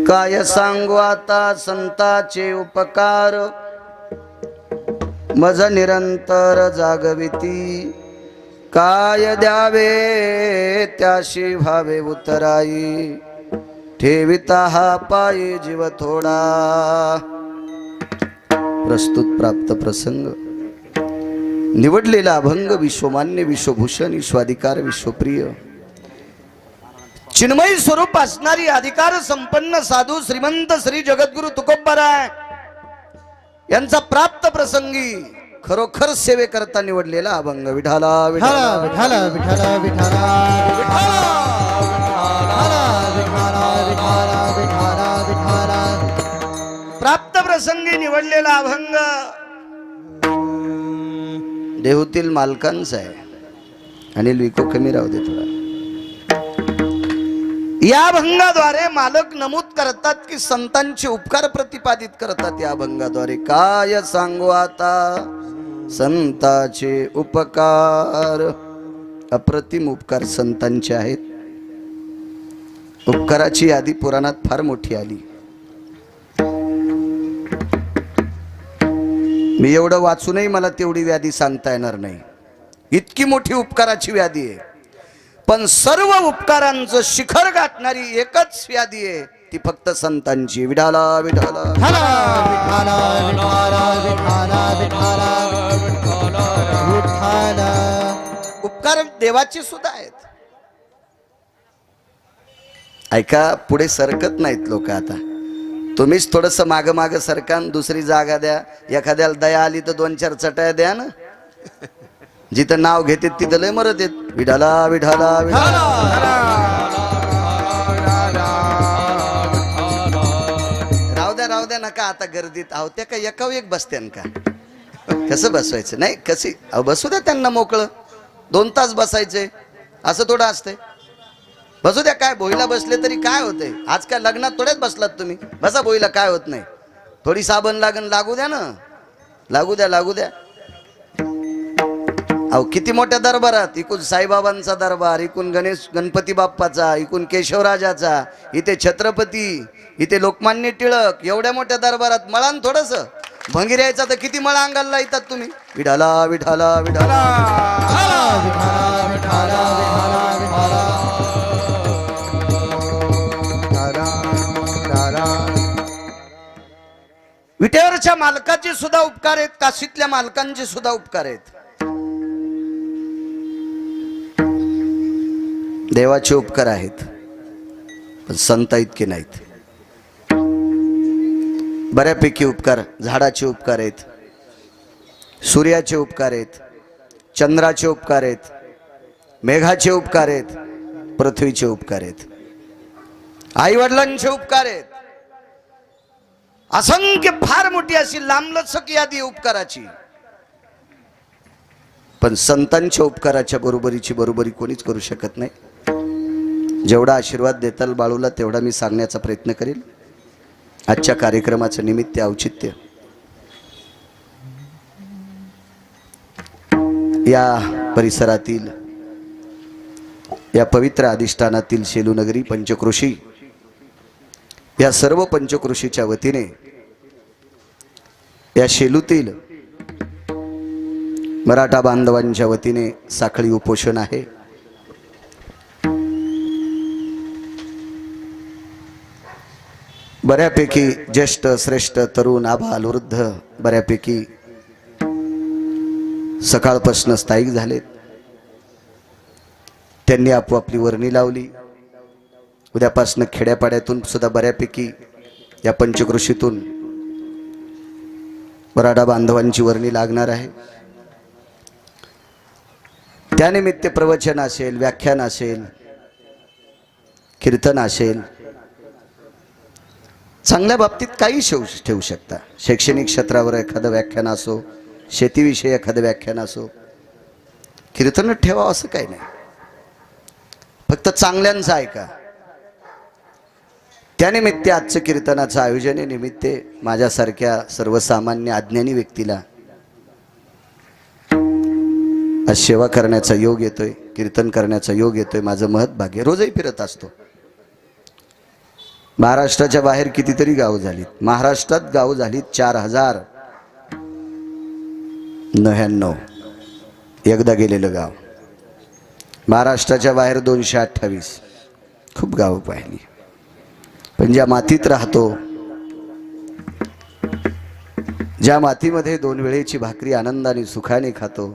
काय सांगू आता संताचे उपकार, मज निरंतर जागविती. काय द्यावे त्याशी भावे उतराई, ठेविता हा पायी जीव थोडा. प्रस्तुत प्राप्त प्रसंग. निवडलेला अभंग विश्वमान्य, विश्वभूषण, विश्वाधिकार, विश्वप्रिय, चिन्मय स्वरूप असणारी अधिकार संपन्न साधू श्रीमंत श्री जगद्गुरु तुकोबाराय यांचा प्राप्त प्रसंगी खरोखर सेवे करता निवडलेला अभंग. विठाला विठाला विठाला विठाला विठाला विठाला. प्राप्त प्रसंगी निवडलेला अभंग देहूतील मालकांचा आहे. अनिल विको कमी राहू दे थोडा. या अभंगाद्वारे मालक नमूद करतात की संतांचे उपकार प्रतिपादित करतात. या अभंगाद्वारे काय सांगू आता संतांचे उपकार. अप्रतिम उपकार संतांचे आहेत. उपकाराची यादी पुराणात फार मोठी आली. मी एवढं वाचूनही मला तेवढी व्याधी सांगता येणार नाही, इतकी मोठी उपकाराची व्याधी आहे. पण सर्व उपकारांचं शिखर गाठणारी एकच व्याधी आहे, ती फक्त संतांची. विठाला विठाला उपकार देवाची सुद्धा आहेत. ऐका, पुढे सरकत नाहीत लोक. आता तुम्हीच थोडस माग माग सरकान, दुसरी जागा द्या. एखाद्याला दया आली तर 2-4 चटया द्या ना. जिथं नाव घेते तिथं लय मरत येत. विठाला विठाला विठाला. राहू द्या नका आता गर्दीत आहो. त्या का एकाव एक बसत्यान का? कसं बसवायचं नाही कशी बसू द्या त्यांना मोकळं. 2 तास बसायचे असं थोडं असतंय. बसू द्या. काय भोईला बसले तरी काय होतंय? आज काय लग्नात थोड्याच बसलात तुम्ही. बसा भोईला, काय होत नाही. थोडी साबण लागू द्या ना. लागू द्या. अहो किती मोठ्या दरबारात, इकून साईबाबांचा दरबार, इकून गणपती बाप्पाचा, इकून केशवराजाचा, इथे छत्रपती, इथे लोकमान्य टिळक. एवढ्या मोठ्या दरबारात मळान थोडस भंगिऱ्याचा तर किती मळा अंगाला येतात तुम्ही. विठाला विठाला विठाला विटेवरच्या मालकाचे सुद्धा उपकार आहेत, काशीतल्या मालकांचे सुद्धा उपकार आहेत. देवाचे उपकार आहेत, पण संत इतके नाहीत. बऱ्यापैकी उपकार झाडाचे उपकार आहेत, सूर्याचे उपकार आहेत, चंद्राचे उपकार आहेत, मेघाचे उपकार आहेत, पृथ्वीचे उपकार आहेत, आई वडिलांचे उपकार आहेत. असंख्य फार मोठी अशी लांबलचक यादी उपकाराची. पण संतांच्या उपकाराच्या बरोबरीची बरोबरी कोणीच करू शकत नाही. जेवढा आशीर्वाद देताल बाळूला तेवढा मी सांगण्याचा प्रयत्न करेल. आजच्या कार्यक्रमाचं निमित्त औचित्य या परिसरातील, या पवित्र अधिष्ठानातील शेलूनगरी पंचक्रोशी, या सर्व पंचक्रोशीच्या वतीने या शेलूतील मराठा बांधवांच्या वतीने साखळी उपोषण आहे. बऱ्यापैकी ज्येष्ठ श्रेष्ठ तरुण आबाल वृद्ध बऱ्यापैकी सकाळपासून स्थायिक झालेत. त्यांनी आपोआपली वर्णी लावली. उद्यापासून खेड्यापाड्यातून सुद्धा बऱ्यापैकी या पंचक्रोशीतून मराठा बांधवांची वर्णी लागणार आहे. त्यानिमित्त प्रवचन असेल, व्याख्यान असेल, कीर्तन असेल, चांगल्या बाबतीत काही ठेवू शकता. शैक्षणिक क्षेत्रावर एखादं व्याख्यान असो, शेतीविषयी एखादं व्याख्यान असो, कीर्तन ठेवा असं काही नाही. फक्त चांगल्यांचं ऐका. त्यानिमित्त आजचं कीर्तनाचं आयोजन निमित्त माझ्यासारख्या सर्वसामान्य अज्ञानी व्यक्तीला आज सेवा करण्याचा योग येतोय, कीर्तन करण्याचा योग येतोय. माझं महत्भाग्य. रोजही फिरत असतो. महाराष्ट्राच्या बाहेर कितीतरी गाव झालीत, महाराष्ट्रात गाव झालीत 4099. एकदा गेलेलं गाव. महाराष्ट्राच्या बाहेर 228. खूप गावं पाहिली. पण ज्या मातीत राहतो, ज्या मातीमध्ये 2 वेळेची भाकरी आनंदाने सुखाने खातो,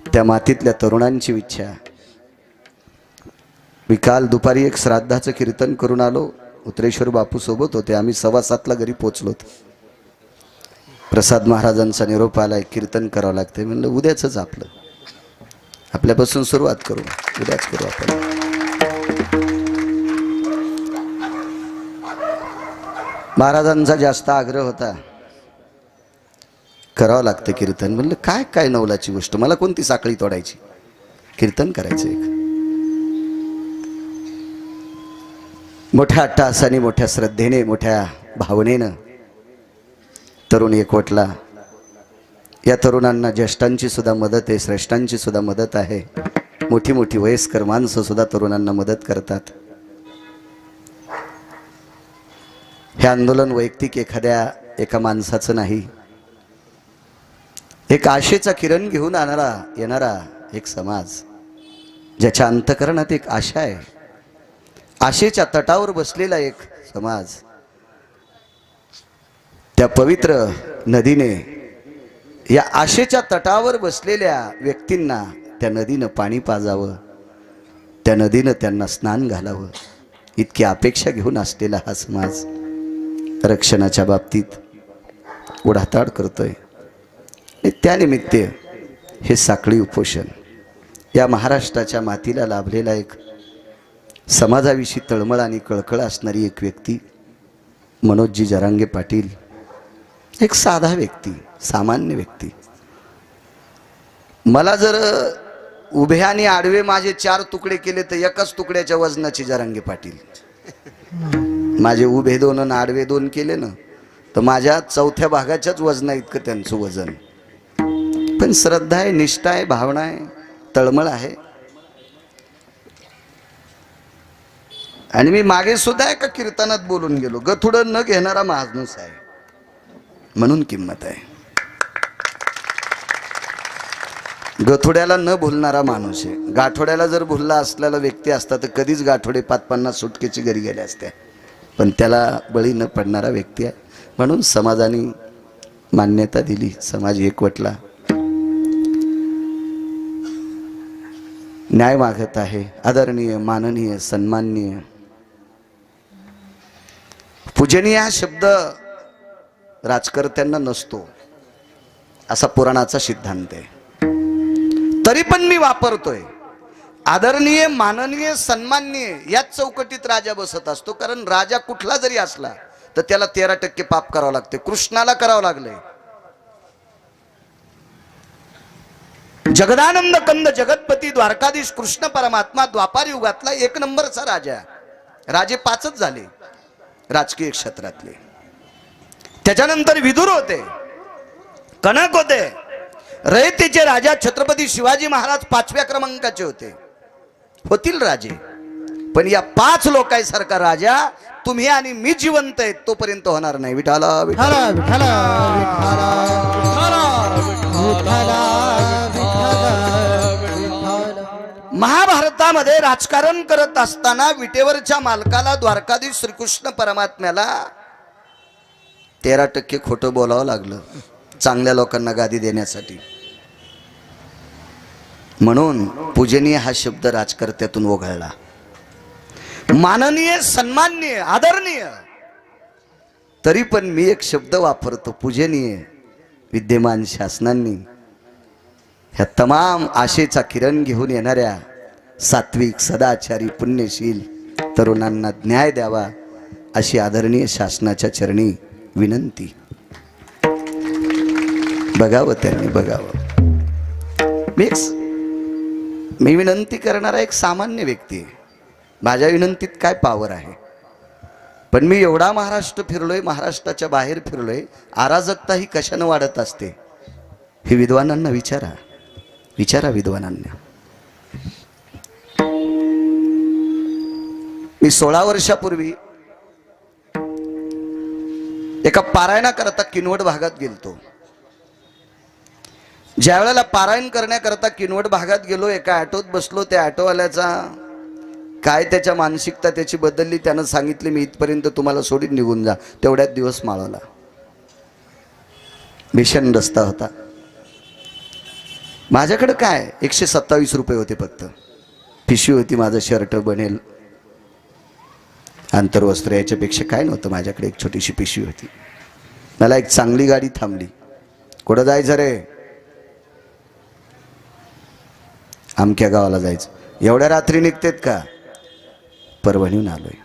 त्या मातीतल्या तरुणांची इच्छा. मी काल दुपारी एक श्राद्धाचं कीर्तन करून आलो. उत्रेश्वर बापू सोबत होते. आम्ही 6:15 घरी पोचलो. प्रसाद महाराजांचा निरोप आलाय, कीर्तन करावं लागतंय. म्हणलं उद्याच आपल्यापासून सुरुवात करू, उद्याच करू आपण. महाराजांचा जास्त आग्रह होता, करावं लागतं कीर्तन. म्हणलं काय काय नवलाची गोष्ट, मला कोणती साखळी तोडायची, कीर्तन करायचं एक. मोठ्या अट्टहासाने, मोठ्या श्रद्धेने, मोठ्या भावनेनं तरुण एकवटला. या तरुणांना ज्येष्ठांची सुद्धा मदत आहे, श्रेष्ठांची सुद्धा मदत आहे. मोठी मोठी वयस्कर माणसं सुद्धा तरुणांना मदत करतात. हे आंदोलन वैयक्तिक एका माणसाचं नाही, एक आशेचा किरण घेऊन येणारा एक समाज, ज्याच्या अंतःकरणात एक आशा आहे. आशेच्या तटावर बसलेला एक समाज. त्या पवित्र नदीने या आशेच्या तटावर बसलेल्या व्यक्तींना त्या नदीनं पाणी पाजावं, त्या नदीनं त्यांना स्नान घालावं, इतकी अपेक्षा घेऊन असलेला हा समाज रक्षणाच्या बाबतीत उढाताड करतोय. त्यानिमित्त हे साखळी उपोषण या महाराष्ट्राच्या मातीला लाभलेला एक समाजाविषयी तळमळ आणि कळकळ असणारी एक व्यक्ती मनोजी जरांगे पाटील. एक साधा व्यक्ती, सामान्य व्यक्ती. मला जर उभे आणि आडवे माझे 4 तुकडे केले तर एकाच तुकड्याच्या वजनाची जरांगे पाटील. माझे उभे 2 आणि आडवे 2 केले ना तर माझ्या 4थ्या भागाच्याच वजना इतकं त्यांचं वजन. पण श्रद्धा आहे, निष्ठा आहे, भावना आहे, तळमळ आहे. आणि मी मागे सुद्धा एका कीर्तनात बोलून गेलो, गथुडं न घेणारा माणूस आहे म्हणून किंमत आहे. गथुड्याला न भुलणारा माणूस आहे. गाठोड्याला जर भुलला असलेला व्यक्ती असता तर कधीच गाठोडे 5-50 सुटकेची घरी गेले असते. पण त्याला बळी न पडणारा व्यक्ती आहे म्हणून समाजाने मान्यता दिली, समाज एकवटला, न्याय मागत आहे. आदरणीय, माननीय, सन्माननीय, पूजनीय हा शब्द राजकर्त्यांना नसतो असा पुराणाचा सिद्धांत आहे. तरी पण मी वापरतोय. आदरणीय, माननीय, सन्माननीय याच चौकटीत राजा बसत असतो. कारण राजा कुठला जरी असला तर त्याला 13% पाप करावं लागते. कृष्णाला करावं लागलंय. जगदानंद कंद जगतपती द्वारकाधीश कृष्ण परमात्मा द्वापार युगातला 1 नंबरचा राजा. राजे 5च झाले राजकीय क्षेत्रातले. त्याच्यानंतर विदुर होते, कनक होते, रयतेचे राजा छत्रपती शिवाजी महाराज 5व्या क्रमांकाचे होते. होतील राजे, पण या 5 लोकांसारखा राजा तुम्ही आणि मी जिवंत आहेत तोपर्यंत होणार नाही. विठाला विठाला विठाला विठाला. महाभारतामध्ये राजकारण करत असताना विटेवरच्या मालकाला द्वारकाधीश श्रीकृष्ण परमात्म्याला 13% खोटं बोलावं लागलं चांगल्या लोकांना गादी देण्यासाठी. म्हणून पूजनीय हा शब्द राजकर्त्यातून ओघळला. माननीय, सन्माननीय, आदरणीय, तरी पण मी एक शब्द वापरतो, पूजनीय. विद्यमान शासनांनी ह्या तमाम आशेचा किरण घेऊन येणाऱ्या सात्विक, सदाचारी, पुण्यशील तरुणांना न्याय द्यावा अशी आदरणीय शासनाच्या चरणी विनंती. बघावं त्यांनी, बघावं. मी विनंती करणारा एक सामान्य व्यक्ती आहे. माझ्या विनंतीत काय पावर आहे? पण मी एवढा महाराष्ट्र फिरलोय, महाराष्ट्राच्या बाहेर फिरलोय. अराजकता ही कशाने वाढत असते हे विद्वानांना विचारा, विचारा विद्वानांना. मी 16 वर्षापूर्वी एका पारायणाकरता किनवट भागात गेलतो. ज्या वेळेला पारायण करण्याकरता किनवट भागात गेलो, एका ऑटोत बसलो. त्या ऑटोवाल्याचा काय त्याच्या मानसिकता त्याची बदलली. त्यानं सांगितले मी इथपर्यंत तुम्हाला सोडून निघून जा. तेवढ्यात दिवस माळवला. भीषण रस्ता होता. माझ्याकडे काय 127 रुपये होते फक्त. पिशवी होती, माझं शर्ट बनेल आंतरवस्त्र, याच्यापेक्षा काय नव्हतं माझ्याकडे. एक छोटीशी पिशवी होती. मला एक चांगली गाडी थांबली. कुठं जायचं रे? आमक्या गावाला जायचं. एवढ्या रात्री निघतेत का? परभणीहून आलोय.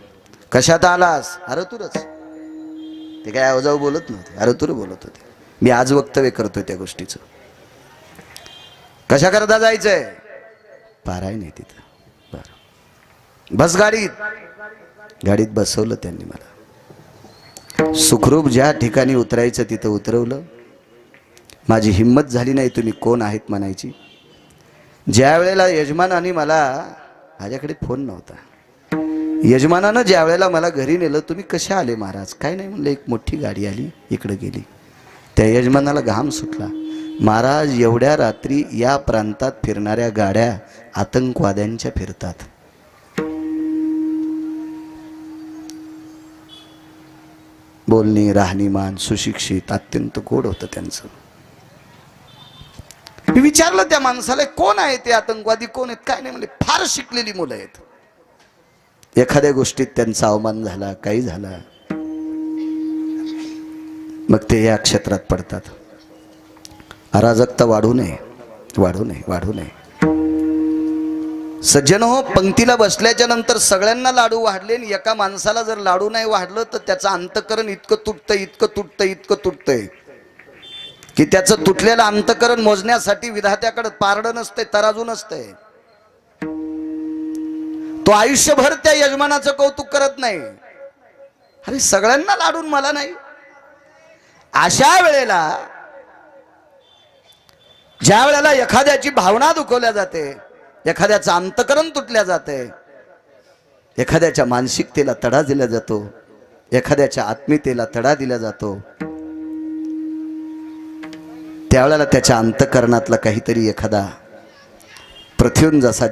कशात आलास? अरे तुरच. ते काय अवजाऊ बोलत नव्हते, अरे तुर बोलत होते. मी आज वक्तव्य करतोय त्या गोष्टीचं. कशा करता जायचंय? पारायण आहे तिथं. बरं बस गाडीत. गाडीत बसवलं त्यांनी मला. सुखरूप ज्या ठिकाणी उतरायचं तिथं उतरवलं. माझी हिंमत झाली नाही तुम्ही कोण आहेत म्हणायची. ज्या वेळेला यजमानाने मला, माझ्याकडे फोन नव्हता, यजमानानं ज्या वेळेला मला घरी नेलं, तुम्ही कसे आले महाराज? काय नाही म्हणलं, एक मोठी गाडी आली इकडे गेली. त्या यजमानाला घाम सुटला. महाराज एवढ्या रात्री या प्रांतात फिरणाऱ्या गाड्या आतंकवाद्यांच्या फिरतात. बोलणी राहणीमान सुशिक्षित अत्यंत गोड होतं त्यांचं. मी विचारलं त्या माणसाला, कोण आहे ते आतंकवादी, कोण आहेत? काय नाही म्हणले, फार शिकलेली मुलं आहेत. एखाद्या गोष्टीत त्यांचा अवमान झाला, काही झाला, मग ते या क्षेत्रात पडतात. अराजकता वाढू नये, वाढू नये, वाढू नये. सज्जन हो, पंक्तीला बसल्याच्या नंतर सगळ्यांना लाडू वाढले आणि एका माणसाला जर लाडू नाही वाढलं तर त्याचं अंतकरण इतकं तुटतंय, इतकं तुटतंय, इतकं तुटतंय की त्याचं तुटलेलं अंतकरण मोजण्यासाठी विधात्याकडे पारडं नसते, तराजू नसते. तो आयुष्यभर त्या यजमानाचं कौतुक करत नाही. अरे सगळ्यांना लाडून मला नाही. अशा वेळेला ज्या वेळेला एखाद्याची भावना दुखवल्या जाते, एखाद्याचं अंतकरण तुटल्या जाते, एखाद्याच्या मानसिकतेला तडा दिला जातो, एखाद्याच्या आत्मीयतेला तडा दिला जातो, त्यावेळेला त्याच्या अंतकरणातला काहीतरी एखादा पृथ्वीहून जसा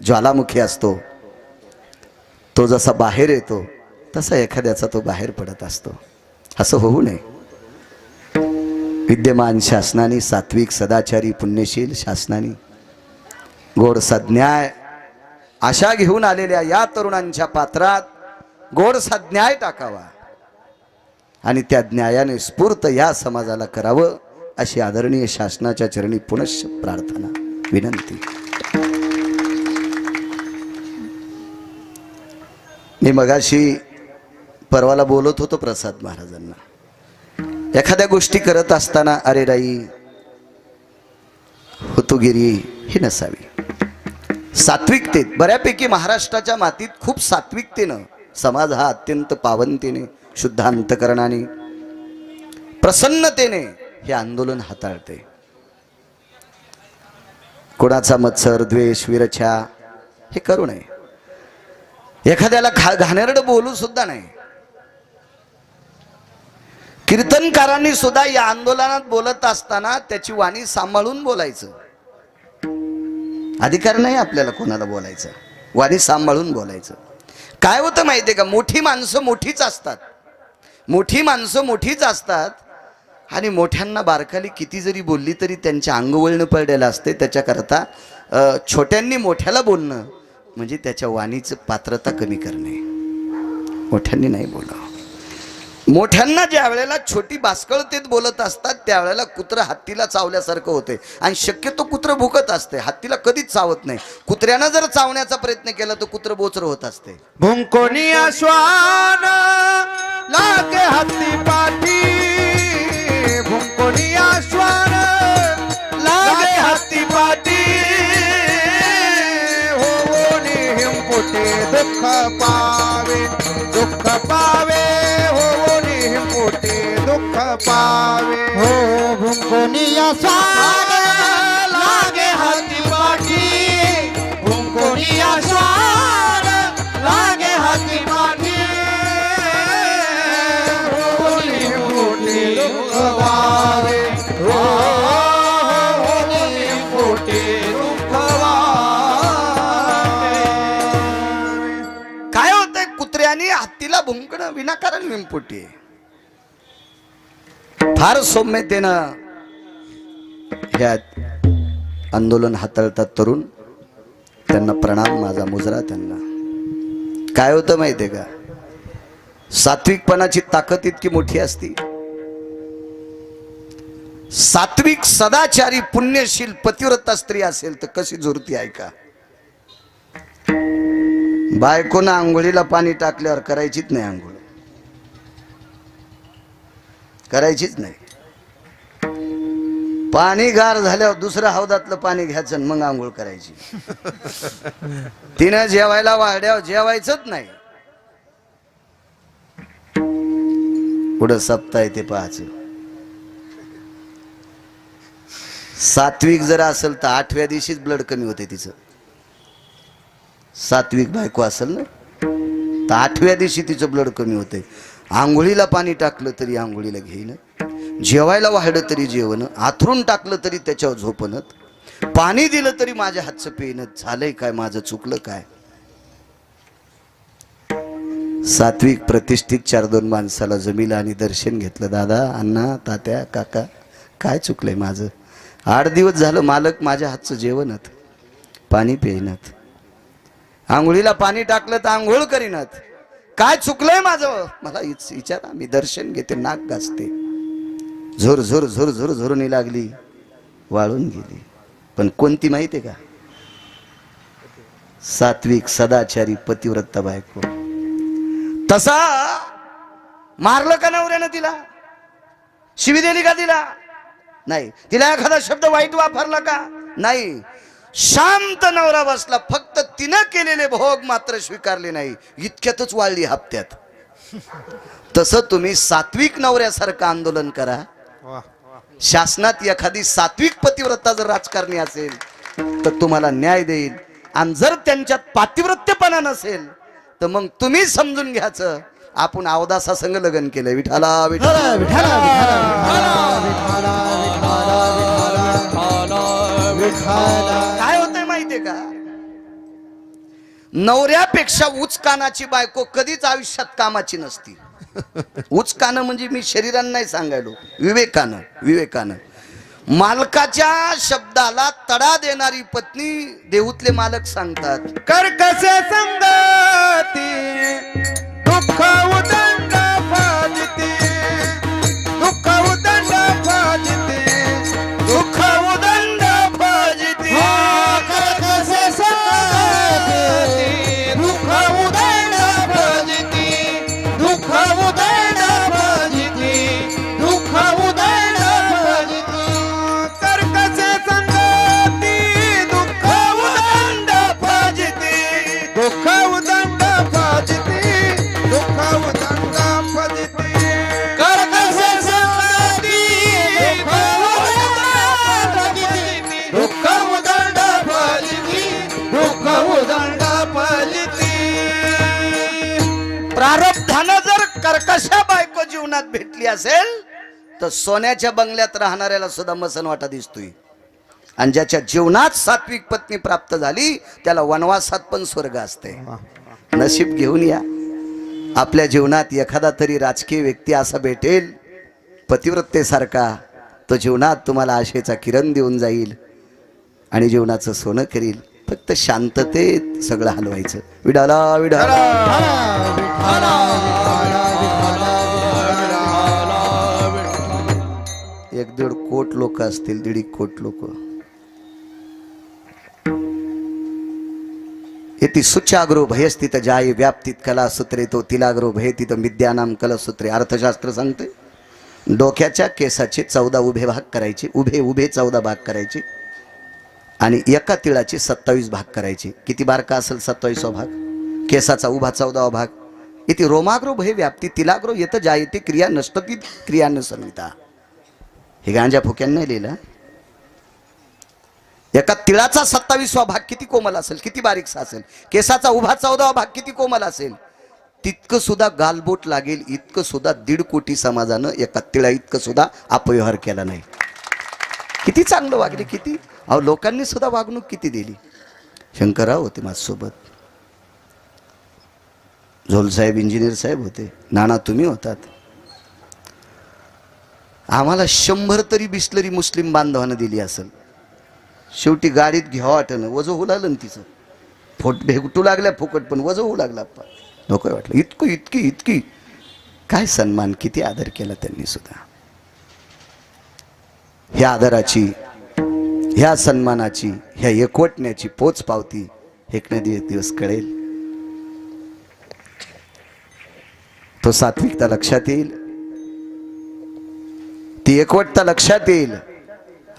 ज्वालामुखी असतो, तो जसा बाहेर येतो, तसा एखाद्याचा तो बाहेर पडत असतो. असं होऊ नये. विद्यमान शासनाने, सात्विक सदाचारी पुण्यशील शासनाने गोड सज्ञाय आशा घेऊन आलेल्या या तरुणांच्या पात्रात गोड सज्ञाय टाकावा आणि त्या न्यायाने स्फूर्त या समाजाला करावं, अशी आदरणीय शासनाच्या चरणी पुनश्च प्रार्थना, विनंती. मी मगाशी परवाला बोलत होतो प्रसाद महाराजांना. एखाद्या गोष्टी करत असताना अरे राई हुतुगिरी ही नसावी. सात्विकतेत, बऱ्यापैकी महाराष्ट्राच्या मातीत खूप सात्विकतेनं समाज हा अत्यंत पावनतेने, शुद्ध अंतकरणाने, प्रसन्नतेने हे आंदोलन हाताळते. कोणाचा मत्सर, द्वेष, विरछा हे करू नये. एखाद्याला घाणेरडं बोलू सुद्धा नाही. कीर्तनकारांनी सुद्धा या आंदोलनात बोलत असताना त्याची वाणी सांभाळून बोलायचं. अधिकार नाही आपल्याला कोणाला बोलायचं, वाणी सांभाळून बोलायचं. काय होतं माहितीये का, मोठी माणसं मोठीच असतात, मोठी माणसं मोठीच असतात आणि मोठ्यांना बारकाली किती जरी बोलली तरी त्यांच्या अंगवळण पडलेलं असते. त्याच्याकरता छोट्यांनी मोठ्याला बोलणं म्हणजे त्याच्या वाणीचं पात्रता कमी करणे. मोठ्यांनी नाही बोलावं. मोठ्यांना ज्या वेळेला छोटी बास्कळतेत बोलत असतात त्यावेळेला कुत्र हत्तीला चावल्यासारखं होते आणि शक्यतो कुत्र भुकत असते, हत्तीला कधीच चावत नाही. कुत्र्यानं जर चावण्याचा प्रयत्न केला तर कुत्र बोचर होत असते. भुंकोनी श्वान लागे हत्ती पाठी, भुंकोनी श्वान लागे हत्ती पाठी, होवोनी हिंपुटे दुःख पावे, दुःख पावे, होवोनी हिंपुटे दुःख पावे. हो भुंकोनी श्वान लागे हत्ती पाठी, भुंकोनी श्वान लागे हत्ती पाठी, होवोनी हत्तीला भुंकणं विनाकारण विंपुटी आहे. फार सौम्यतेनं ह्या आंदोलन हाताळतात तरुण. त्यांना प्रणाम, माझा मुजरा त्यांना. काय होतं माहितीये का, सात्विकपणाची ताकद इतकी मोठी असती. सात्विक सदाचारी पुण्यशील पतिव्रता स्त्री असेल तर कशी झुरती ऐका. बायकोनं आंघोळीला पाणी टाकल्यावर करायचीच नाही आंघोळ, करायचीच नाही. पाणी गार झाल्यावर दुसऱ्या हौदातलं पाणी घ्यायचं आणि मग आंघोळ करायची. तिनं जेवायला वाढल्यावर जेवायचंच नाही. पुढं सप्ताह ते पाहायचं. सात्विक जर असेल तर 8व्या दिवशीच ब्लड कमी होते तिचं. सात्विक बायको असेल ना तर 8व्या दिवशी तिचं ब्लड कमी होते. आंघोळीला पाणी टाकलं तरी आंघोळीला घेईन, जेवायला वाढलं तरी जेवण, आथरून टाकलं तरी त्याच्यावर झोपणं, पाणी दिलं तरी माझ्या हातचं पेन. झालंय काय, माझं चुकलं काय. सात्विक प्रतिष्ठित 4-2 माणसाला जमिला आणि दर्शन घेतलं. दादा, अण्णा, तात्या, काका, काय चुकलंय माझं. 8 दिवस झालं मालक माझ्या हातचं जेवणत, पाणी पेनत, आंघोळीला पाणी टाकलं तर आंघोळ करीनत. काय चुकलंय माझं, मला विचारा. मी दर्शन घेते, नाक घासते. झुर झुर झुर झुर झुरणी लागली, वाळून गेली. पण कोणती माहिती आहे का, सात्विक सदाचारी पतिव्रता बायको. तसा मारलं का नवऱ्यानं तिला, शिवी दिली का तिला, नाही. तिला एखादा शब्द वाईट वापरला का, नाही. शांत नवरा बसला, फक्त तिनं केलेले भोग मात्र स्वीकारले नाही. इतक्यातच वाळली हप्त्यात. तसं तुम्ही सात्विक नवऱ्यासारखं आंदोलन करा. शासनात एखादी सात्विक पतिव्रता जर राजकारणी असेल तर तुम्हाला न्याय देईल. आणि जर त्यांच्यात पातिव्रत्यपणा नसेल तर मग तुम्ही समजून घ्यायचं आपण अवदासा संग लग्न केलंय. विठाला विठाला विठाला काय होतंय माहितीये का, नवऱ्यापेक्षा उच्च कानाची बायको कधीच आयुष्यात कामाची नसती. उच्च कान म्हणजे मी शरीरानं नाही सांगायलो, विवेकानं. विवेकानं मालकाच्या शब्दाला तडा देणारी पत्नी देऊतले मालक सांगतात. कर कसे संगती दुःख उदंड फाजती, दुःख उदंड फाजती, दुःख उदंड फाजती. कर कसे संगती दुःख उदंड फाजती, दुःख उदंड फाजती, दुःख उदंड फाजती. कर कसे संगती दुःख उदंड फाजती, दुःख उदंड फाजती, दुःख उदंड फाजती. कर कसे संगती दुःख उदंड फाजती, दुःख उदंड फाजती. प्रारब्धानं जर कर्कशा बायको जीवनात भेटली असेल तर सोन्याच्या बंगल्यात राहणाऱ्याला सुद्धा मसन वाटा दिसतोय. आणि ज्याच्या जीवनात सात्विक पत्नी प्राप्त झाली त्याला वनवासात पण स्वर्ग असते. नशीब घेऊन या. आपल्या जीवनात एखादा तरी राजकीय व्यक्ती असा भेटेल पतिव्रतेसारखा, तो जीवनात तुम्हाला आशेचा किरण देऊन जाईल आणि जीवनाचं सोनं करील. फक्त शांततेत सगळं हलवायचं. विडाला विडाला एक 1.5 कोट लोक असतील, 1.5 कोट लोक. येती सुचाग्रो भयस्थित जाय व्याप्तीत कला सूत्रे तो तिलाग्रो भयतीत विद्यानाम कलसूत्रे. अर्थशास्त्र सांगते डोक्याच्या केसाचे 14 उभे भाग करायचे, उभे उभे 14 भाग करायचे आणि एका तिळाचे 27 भाग करायचे. किती बारका असेल 27वा भाग, केसाचा उभा 14वा भाग. इथे रोमाग्रो भय व्याप्ती तिलाग्रो येत जायते क्रिया नष्टती क्रिया न संविता. हे गांजा फुक्यांना नाही लिहिलं. एका तिळाचा 27वा भाग किती कोमल असेल, किती बारीकसा असेल. केसाचा उभा 14वा भाग किती कोमल असेल. तितकं सुद्धा गालबोट लागेल इतकं सुद्धा 1.5 कोटी समाजानं एका तिळा इतकं सुद्धा अपव्यवहार केला नाही. किती चांगलं वागले, किती. अहो लोकांनी सुद्धा वागणूक किती दिली. शंकरराव होते माझ्यासोबत. झोलसाहेब इंजिनियर साहेब होते, नाना तुम्ही होतात. आम्हाला 100 तरी बिस्लरी मुस्लिम बांधवानं दिली असेल. शेवटी गाडीत घ्यावं वाटणं, वजं होऊ लागलं ना तिचं. भेटू लागल्या फुकट, पण वजं होऊ लागला. नको वाटलं. इतकी काय सन्मान, किती आदर केला त्यांनी सुद्धा. ह्या आदराची, ह्या सन्मानाची, ह्या एकवटण्याची पोच पावती एक दिवस कळेल. तो सात्विकता लक्षात येईल, ती एकवटता लक्षात येईल,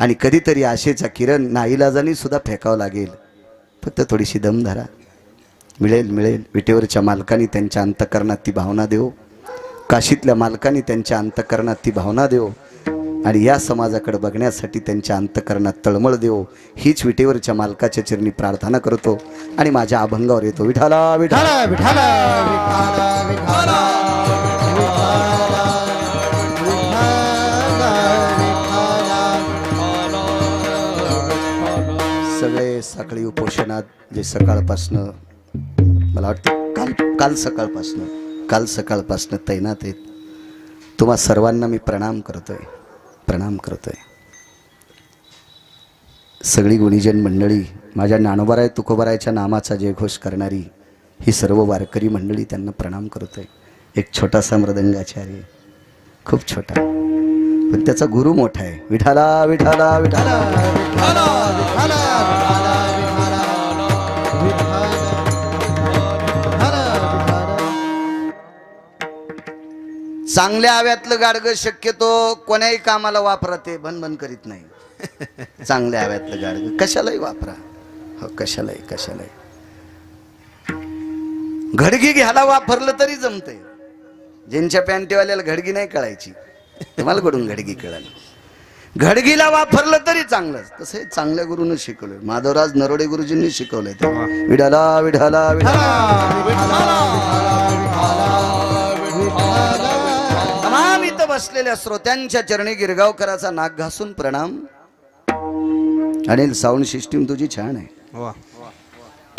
आणि कधीतरी आशेचा किरण नाईलाजाने सुद्धा फेकावं लागेल. फक्त थोडीशी दम धरा, मिळेल. विटेवरच्या मालकांनी त्यांच्या अंतकरणात ती भावना देव, काशीतल्या मालकांनी त्यांच्या अंतकरणात ती भावना देव, आणि या समाजाकडे बघण्यासाठी त्यांच्या अंतकरणात तळमळ देव. हीच विटेवरच्या मालकाच्या चरणी प्रार्थना करतो आणि माझ्या अभंगावर येतो. विठाला विठाला विठाला विठाला. सगळे साखळी उपोषणात जे सकाळपासनं, मला वाटतं काल सकाळपासनं तैनात आहेत, तुम्हा सर्वांना मी प्रणाम करतोय. सगळी गुणीजन मंडळी, माझ्या ज्ञानोबाराय तुकोबारायच्या नामाचा जयघोष करणारी ही सर्व वारकरी मंडळी, त्यांना प्रणाम करतोय. एक छोटासा मृदंगाचार्य, खूप छोटा, पण त्याचा गुरु मोठा आहे. विठाला विठाला विठाला विठाला विठाला चांगल्या आव्यातलं गाडगं शक्यतो कोण्याही कामाला वापरते, भनभन करीत नाही. चांगल्या आव्यातलं गाडगं कशालाही वापरा, हो कशालाही. घडगी घ्यायला वापरलं तरी जमतंय. ज्यांच्या पॅन्टीवाल्याला घडगी नाही कळायची, तुम्हाला कडून घडगी कळाल. घडगीला वापरलं तरी चांगलंच. कसं आहे, चांगल्या गुरुनं शिकवलंय. माधवराज नरोडे गुरुजींनी शिकवलंय. तेव्हा विठाला विठाला विठाला. तमाम इथं बसलेल्या श्रोत्यांच्या चरणी गिरगावकराचा नाक घासून प्रणाम. अनिल, साऊंड सिस्टीम तुझी छान आहे.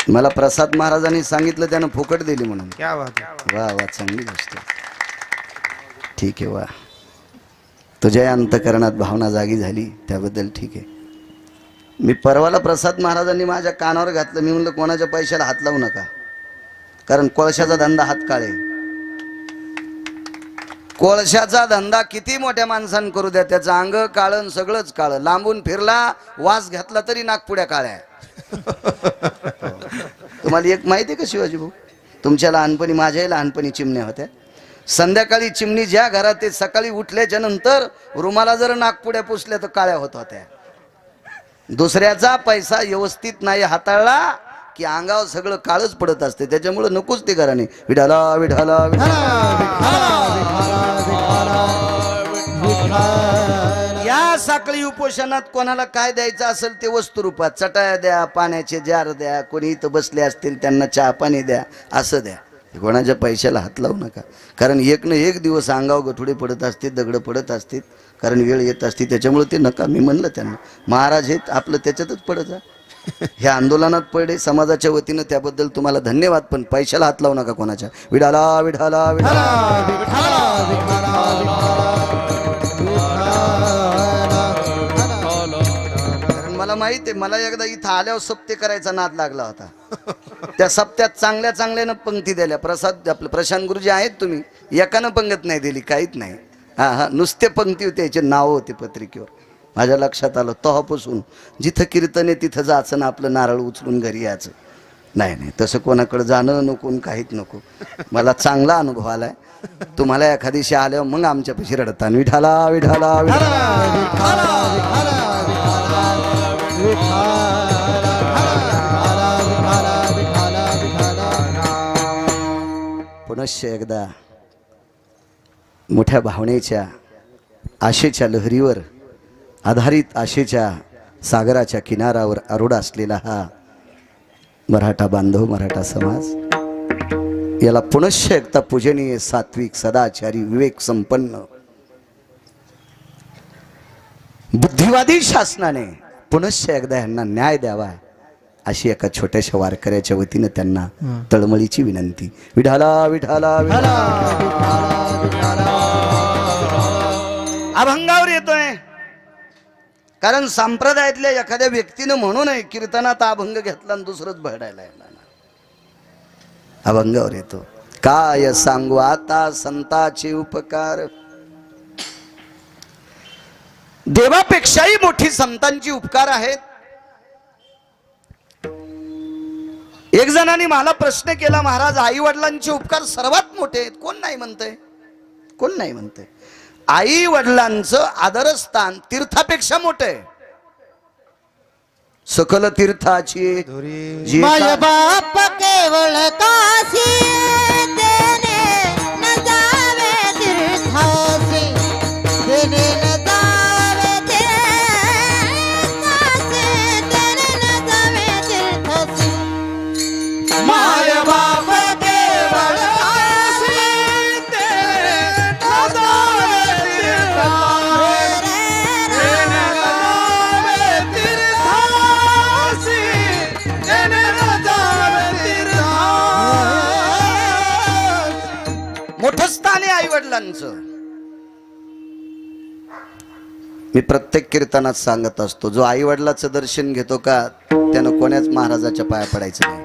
मला प्रसाद महाराजांनी सांगितलं, त्यानं फुकट दिली म्हणून. वा, चांगली गोष्ट. ठीक आहे, वा. तुझ्या अंतकरणात भावना जागी झाली, त्याबद्दल ठीक आहे. मी परवाला प्रसाद महाराजांनी माझ्या कानावर घातलं. मी म्हणलं कोणाच्या पैशाला हात लावू नका, कारण कोळशाचा धंदा हात काळे. कोळशाचा धंदा किती मोठ्या माणसानं करू द्या, त्याचं अंग काळं, सगळंच काळं. लांबून फिरला, वास घातला तरी नागपुड्या काळ्या. तुम्हाला एक माहिती आहे का शिवाजी भाऊ, तुमच्या लहानपणी, माझ्याही लहानपणी चिमण्या होत्या. संध्याकाळी चिमणी ज्या घरात, ते सकाळी उठल्याच्या नंतर रुमाला जर नागपुड्या पुसल्या तर काळ्या होत होत्या. दुसऱ्याचा पैसा व्यवस्थित नाही हाताळला की अंगावर सगळं काळच पडत असते. त्याच्यामुळे नकोच ते घराने. विठाला विठाला या साखळी उपोषणात कोणाला काय द्यायचं असेल ते वस्तू रूपात, चटाया द्या, पाण्याचे जार द्या, कोणी इथं बसले असतील त्यांना चहा पाणी द्या, असं द्या. कोणाच्या पैशाला हात लावू नका, कारण एक ना एक दिवस अंगावर गठुडे पडत असतील, दगड पडत असतील, कारण वेळ येत असते. त्याच्यामुळे ते नका. मी म्हणलं त्यांना, महाराज हेत आपलं, त्याच्यातच पडत जा. ह्या आंदोलनात पडे समाजाच्या वतीनं, त्याबद्दल तुम्हाला धन्यवाद. पण पैशाला हात लावू नका कोणाच्या. विठाला विठाला कारण मला माहिती आहे, मला एकदा इथं आल्यावर सप्ते करायचा नाद लागला होता. त्या सप्त्यात चांगल्या चांगल्यानं पंक्ती दिल्या. प्रसाद आपलं प्रशांत गुरुजी आहेत, तुम्ही एकानं पंगत नाही दिली, काहीच नाही. हा, नुसते पंक्ती होते, याचे नाव होते पत्रिकेवर. माझ्या लक्षात आलं, तेव्हापासून जिथं कीर्तन आहे तिथं जायचं ना, आपलं नारळ उचलून घरी यायचं. नाही, तसं कोणाकडे जाणं नको, काहीच नको. मला चांगला अनुभव आलाय. तुम्हाला एखादीशी आल्यावर मग आमच्यापाशी रडता. विठाला विठाला पुनश्च एकदा मोठ्या भावनेच्या, आशेच्या लहरीवर आधारित, आशेच्या सागराच्या किनाऱ्यावर आरूढ असलेला हा मराठा बांधव, मराठा समाज, याला पुनश्च एकदा पूजनीय, सात्विक, सदाचारी, विवेक संपन्न, बुद्धिवादी शासनाने पुनश्च एकदा यांना न्याय द्यावा अशी एका छोट्याशा वारकऱ्याच्या वतीनं त्यांना तळमळीची विनंती. विठाला विठाला विठाला. अभंगावर येतोय कारण संप्रदायातल्या एखाद्या व्यक्तीनं म्हणू नये कीर्तनात अभंग घेतला आणि दुसरंच भरडायला लागला. अभंगावर येतो. काय सांगू आता संताचे उपकार, देवापेक्षाही मोठी संतांची उपकार आहेत. एक जणांनी मला प्रश्न केला, महाराज आई वडिलांचे उपकार सर्वात मोठे आहेत, कोण नाही म्हणतंय? कोण नाही म्हणतंय? आई वडिलांचं आदरस्थान तीर्थापेक्षा मोठं आहे. सकल तीर्थाची जी माय बाप केवळ काशी देणे न जावे तीर्थासी, देणे न जावे तीर्थासी, देणे न जावे तीर्थासी. माय बाप केवळ काशी देणे न जावे तीर्थासी, देणे न जावे तीर्थासी, देणे न जावे तीर्थासी. मोठं स्थान आहे आई वडिलांचं. मी प्रत्येक कीर्तनात सांगत असतो, जो आई वडिलाचं दर्शन घेतो का त्यानं कोण्याच महाराजाच्या पाया पडायचं नाही.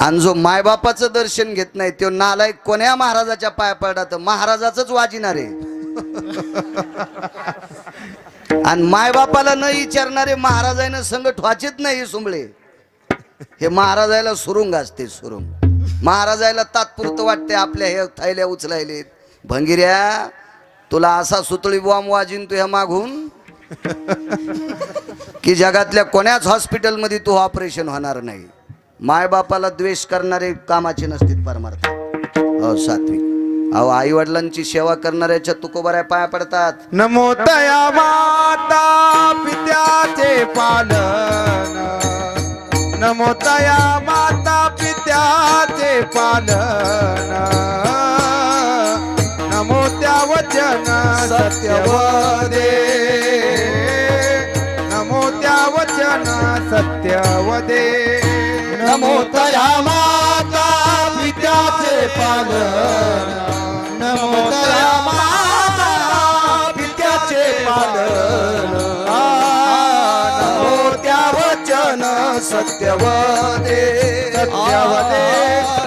आणि जो मायबापाचं दर्शन घेत नाही तो नालायक कोण्या महाराजाच्या पाया पडला तर महाराजाच वाजिणारे. आणि मायबापाला न विचारणारे महाराजांना संगत व्हायचेच नाही. सुंबळे हे महाराजाला सुरुंग असते. सुरुंग महाराजाला तात्पुरतं वाटते आपल्या हे थैल्या उचलायले. भंगिऱ्या तुला असा सुतळी बॉम्ब वाजीन तू ह्या मागून की जगातल्या कोण्याच हॉस्पिटलमध्ये तू ऑपरेशन होणार नाही. मायबापाला द्वेष करणारे कामाचे नसतील परमार्थ. हो सात्विक. अहो आई वडिलांची सेवा करणाऱ्याच्या तुकोबाऱ्या पाया पडतात. नमो तया माता पित्याचे पालन, नमो तया माता पित्याचे पालन, नमो त्या वचन सत्यवदे, नमो त्या वचन सत्यवदे. नमो तया माता पित्याचे पालन, नमो तया माता पित्याचे पालन, नमो त्या वचन सत्यवदे, सत्यवदे,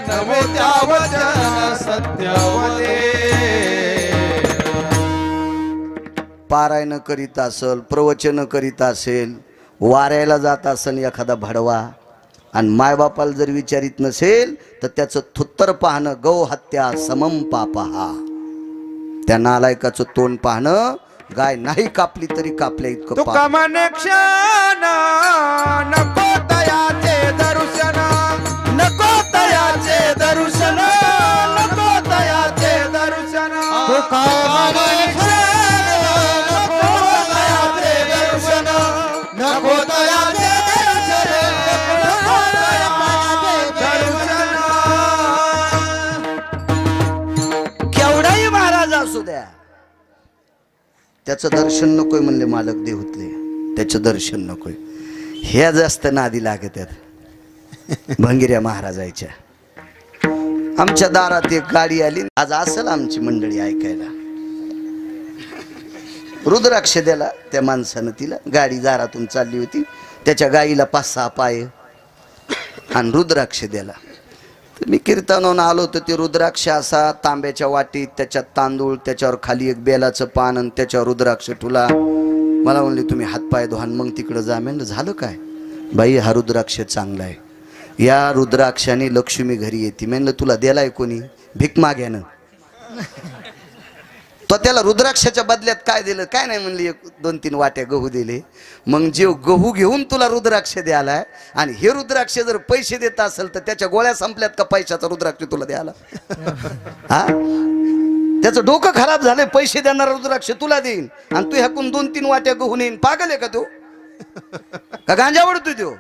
नमो त्या वचन सत्यवदे. पारायण करीत असेल, प्रवचन करीत असेल, वाऱ्याला जात असेल एखादा भडवा आणि मायबापाला जर विचारित नसेल तर त्याचं थुत्तर पाहणं गौ हत्या समम पापहा. त्या नालायकाचं तोंड पाहणं गाय नाही कापली तरी कापल्या इतकं तुका पाप. मने क्षण नको तयाचे दर्शन, नको तयाचे दर्शन, नको तयाचे दर्शन. तुका मने क्षण नको तयाचे दर्शन, नको तयाचे दर्शन, नको तयाचे दर्शन. केवढाही महाराज असू द्या त्याचं दर्शन नकोय म्हणले मालक देवतले. त्याचं दर्शन नकोय. ह्या जास्त नादी लागत आहेत भंगिऱ्या महाराजाच्या. आमच्या दारात एक गाडी आली आज असेल आमची मंडळी ऐकायला. रुद्राक्ष द्याला त्या माणसानं तिला. गाडी दारातून चालली होती. त्याच्या गाईला 5-6 पाय आणि रुद्राक्ष द्याला. तर मी कीर्तनावरून आलो तर ते रुद्राक्ष असा तांब्याच्या वाटीत, त्याच्यात तांदूळ, त्याच्यावर खाली एक बेलाचं पान आणि त्याच्यावर रुद्राक्ष ठुला. मला म्हणले तुम्ही हातपाय धुवान मग तिकडं जा. म्हणलं झालं काय? बाई हा रुद्राक्ष चांगला आहे, या रुद्राक्षाने लक्ष्मी घरी येते. म्हणलं तुला दिलाय कोणी? भीक माग्यानं. तो त्याला रुद्राक्षाच्या बदल्यात काय दिलं? काय नाही म्हणली 1-2-3 वाट्या गहू दिले. मग जे गहू घेऊन तुला रुद्राक्ष द्यायलाय आणि हे रुद्राक्ष जर पैसे देत असेल तर त्याच्या गोळ्या संपल्यात का पैशाचा रुद्राक्ष तुला द्यायला? हा, त्याचं डोकं खराब झालंय. पैसे देणारा रुद्राक्ष तुला देईन आणि तू ह्याकून 2-3 वाट्या गहू नेईन. पागल आहे का तो? का गांजा वडतोय तो?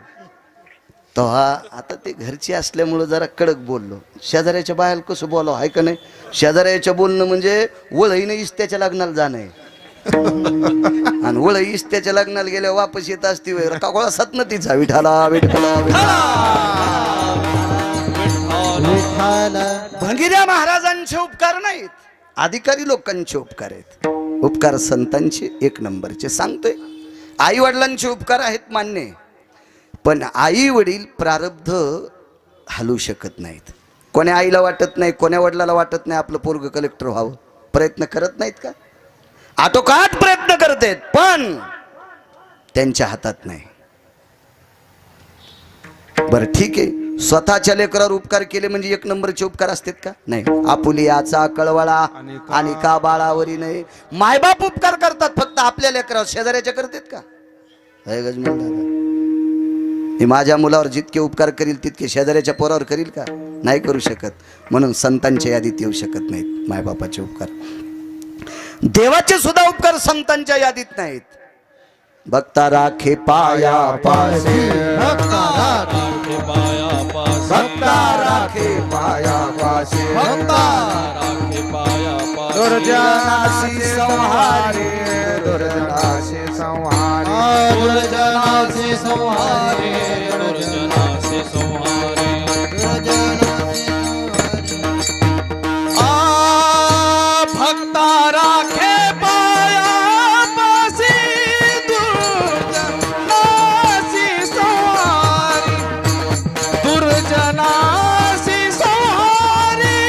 तो हा आता ते घरची असल्यामुळं जरा कडक बोललो. शेजाऱ्याच्या बाहेर कसं बोलावं आहे का नाही? शेजाऱ्याच्या बोलणं म्हणजे वळही नाही त्याच्या लग्नाला जाणं आहे. आणि ओळ इष्ट्याच्या लग्नाला गेल्यावर वापस येत असती का गोळा सत न तिचा विठाला विठ्ठला भंगिऱ्या महाराजांचे उपकार नाहीत, अधिकारी लोकांचे उपकार आहेत. उपकार संतांचे एक नंबरचे सांगतोय. आई वडिलांचे उपकार आहेत मान्य, पण आई वडील प्रारब्ध हलवू शकत नाहीत. कोण्या आईला वाटत नाही, कोण्या वडिलाला वाटत नाही आपलं पोरग कलेक्टर व्हावं, प्रयत्न करत नाहीत का? आटोकाट प्रयत्न करत आहेत, पण त्यांच्या हातात नाही. बरं ठीक आहे, स्वतःच्या लेकरावर उपकार केले म्हणजे एक नंबरचे उपकार असतात का? नाही. आपुलियाचा कळवळा आणि का बाळावरी नाही. मायबाप उपकार करतात फक्त आपल्या लेकरावर, शेजाऱ्याच्या करतात का? गजमल दादा, मी माझ्या मुलावर जितके उपकार करील तितके शेजाऱ्याच्या पोरावर करील का? नाही करू शकत. म्हणून संतांच्या यादीत येऊ शकत नाहीत मायबापाचे उपकार. देवाचे सुद्धा उपकार संतांच्या यादीत नाहीत. भक्ता राखे पाया पासे, भक्ता राखे पाया पासे, भक्ता राखे पाया पासे, भक्ता राखे पाया पासे, दुर्जनासी संहारे, दुर्जनासी संहारे, दुर्जनासी संहारे, दुर्जनासी संहारे, भक्ता राखे पाया पासे, दुर्जनासी संहारी, दुर्जनासी संहारी,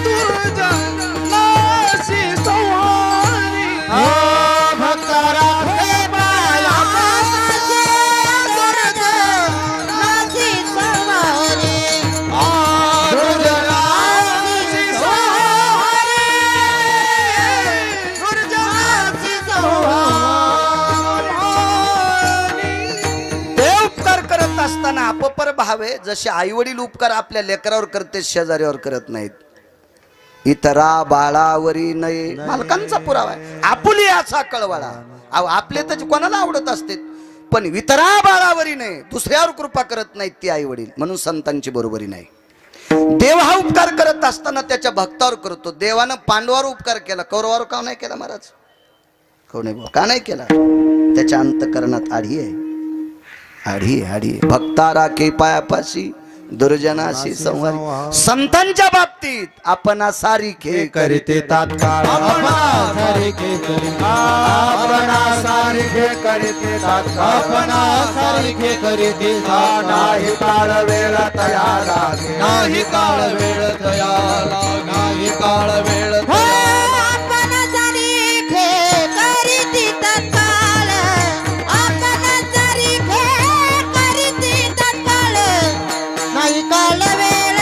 दुर्जनासी संहारी. भक्ता राखे पाया पासे, दुर्जनासी संहारी, दुर्जनासी संहारी, दुर्जनासी संहारी. ते उपकार करत असताना अपपर भाव आहे. जसे आई वडील उपकार आपल्या लेकरावर करते, शेजाऱ्यावर करत नाहीत. इतरा बाळावरी नाही, मालकांचा पुरावा आहे. आपुलियाचा कळवळा. अहो आपले तर कोणाला आवडत असते, पण वितरा बाळावरी नाही, दुसऱ्यावर कृपा करत नाहीत ती आई वडील. म्हणून संतांची बरोबरी नाही. देव हा उपकार करत असताना त्याच्या भक्तावर करतो. देवानं पांडवावर उपकार केला, कौरवावर का नाही केला महाराज? कोणी का नाही केला? त्याच्या अंतकरणात आढी आहे, आढी आहे. भक्ता राखे पायापाशी, दुर्जनाशी संहारी. संतांच्या बाबतीत आपण सारिखे करीते तात्काळ, आपणा सारिखे करीते, आपणा सारिखे करीते तात्काळ, आपणा सारिखे करीते तात्काळ. नाही काळ वेळ तया लागे, नाही काळ वेळ तया लागे, नाही काळ वेळ हो आपण सारिखे करीती तत्काळ, आपण सारिखे करीती तत्काळ. नाही काळ वेळ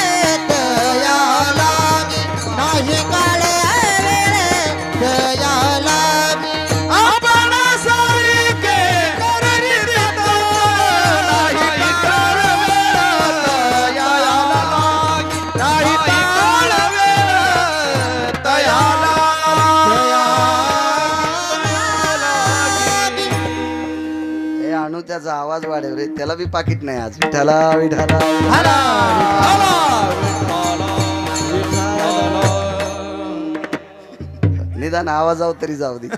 तया लागे, नाही काळ वेळ तया लागे. आपण सारिखे करीते तात्काळ, नाही काळ वेळ तया लागे, नाही काळ वेळ तया लागे. हे आणू त्याचा आवाज वाढेल रे, त्याला बी पाकिट नाही आज. विठाला विठाला हला, हला, निदान आवाजावर तरी जाऊ दे.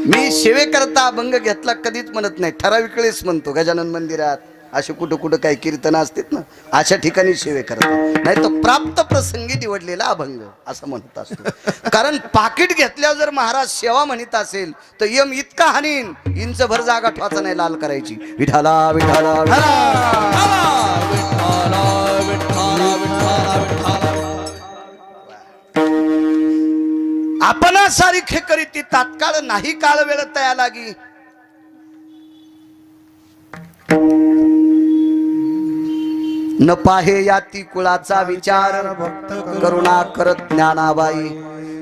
मी सेवेकरता अभंग घेतला कधीच म्हणत नाही, ठराविक वेळेस म्हणतो. गजानन मंदिरात असे कुठं कुठं काही कीर्तन असतात ना, अशा ठिकाणी सेवे करतो. नाही तर प्राप्त प्रसंगी निवडलेला अभंग असं म्हणत असतो. कारण पाकिट घेतल्यावर जर महाराज सेवा म्हणत असेल तर यम इतका हानीन, इंच भर जागा ठोचा नाही लाल करायची. विठाला विठाला आपणा सारिखे करीती तात्काळ, नाही काळ वेळ तया लागी. न पाहे याती कुळाचा विचार, करुणा करत ज्ञानाबाई.